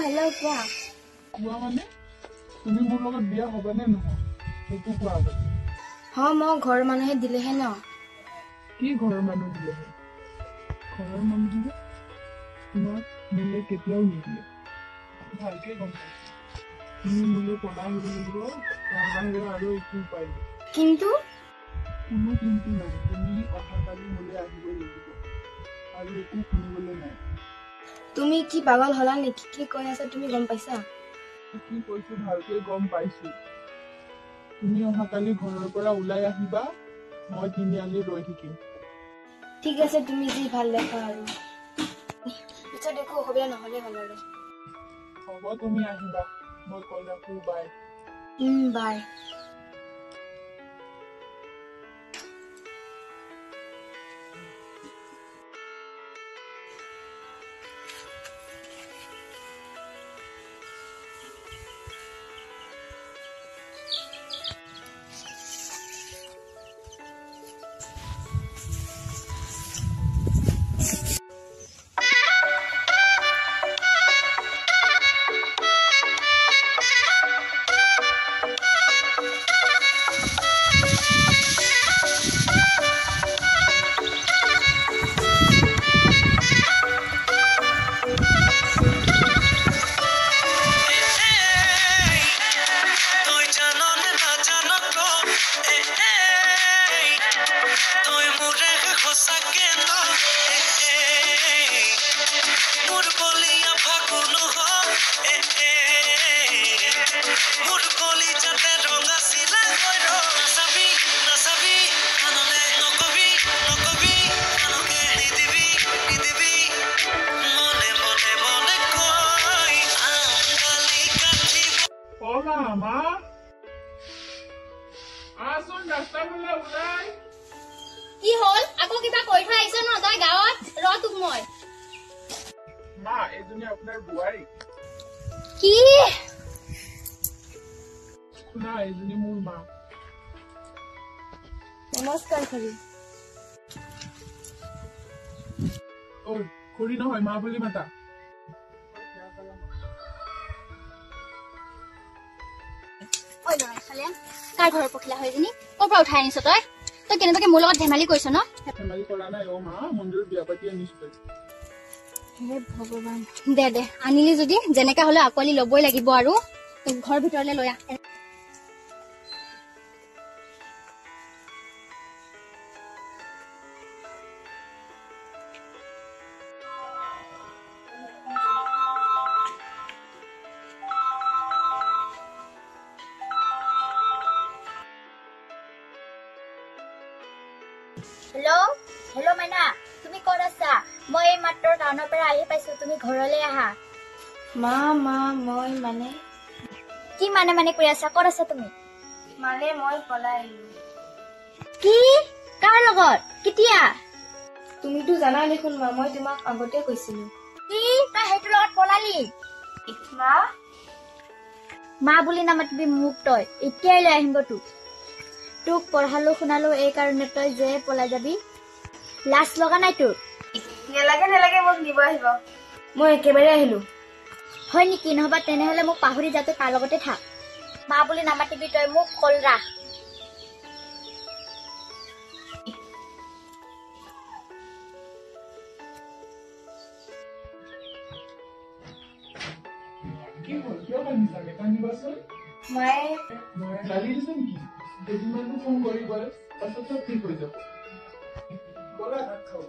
hello' কোৱা কোৱা মানে তুমি মোৰ লগত বিয়া হ'বানে নহয় সেইটো কোৱা আগতে মই ঘৰৰ মানুহে দিলেহে ন কি ঘৰৰ মানুহ দিলেহে ঘৰৰ মানুহে তোমাক দিলে কেতিয়াও নিদিয়ে ভালকে গম পাইছো তুমি মোলৈ পলাই আহিব লাগিব তাৰ বাহিৰে আৰু একো উপায় নাই কিন্তু কোনো কিন্তু নাই তুমি অহাকালি মোলৈ আহিবই লাগিব আৰু একো শুনিবলৈ নাই তুমি কি পাগল হলা নেকি কি কৈ আছা তুমি গম পাইছা কি কৈছো ভালকে গম পাইছো তুমি অহাকালি ঘৰৰ পৰা ওলাই আহিবা মই তিনিআলি ৰৈ থাকিম ঠিক আছে তুমি যি ভাল দেখা আৰু পিছত একো অসুবিধা নহ'লে হ'ল আৰু হ'ব তুমি আহিবা মই কল ৰাখো বাই বাই মা আসুন রাস্তা বলে ওলাই কি হল আকৌ কিবা কৈ থৈ আহিছ ন তই গাঁৱত ৰ তোক মই মা এজনী আপোনাৰ বুৱাৰী কি না এজনী মোৰ মা নমস্কাৰ খুৰী ঐ খুৰী নহয় মা বুলি মাতা ঐ ল'ৰা খালে কাৰ ঘৰৰ পখিলা হয় এজনী ক'ৰ পৰা উঠাই আনিছ তই তই কেনেবাকে মোৰ লগত ধেমালি কৰিছ ন ধেমালি কৰা নাই অ মা মন্দিৰত বিয়া পাতি আনিছো হে ভগৱান দে আনিলি যদি যেনেকা হলেও আকোৱালি ল'বই লাগিব আৰু তোক ঘৰ ভিতৰলৈ লৈ আহ হেল্ল' মাইনা তুমি ক'ত আছা মই এই মাত্ৰ টাউনৰ পৰা আহি পাইছো তুমি ঘৰলৈ আহা মা মই মানে কি মানে কৈ আছা ক'ত আছা তুমি মই পলাই আহিলো কি কাৰ লগত কেতিয়া তুমিতো জানা দেখোন মা মই তোমাক আগতে কৈছিলো কি তই সেইটো লগত পলালি মা মা বুলি নামাতিবি মোক তই এতিয়াই লৈ আহিব তোক পঢ়ালো শুনালো এই কাৰণে তই যে পলাই যাবি লাজ লগা নাই তোৰ নেলাগে মোক নিব আহিব মই একেবাৰে আহিলো হয় নেকি নহবা তেনেহলে মোক পাহৰি যা তই তাৰ লগতে থাক মা বুলি নামাতিবি তই মোক কল ৰাখ কি হ'ল কিয় কান্দিছাগে কান্দিবাচোন মায়ে গালি দিছে নেকি কেইদিনমানটো ফোন কৰি গ'ল পাছত চব ঠিক হৈ যাব ব'লা ভাত খাওঁ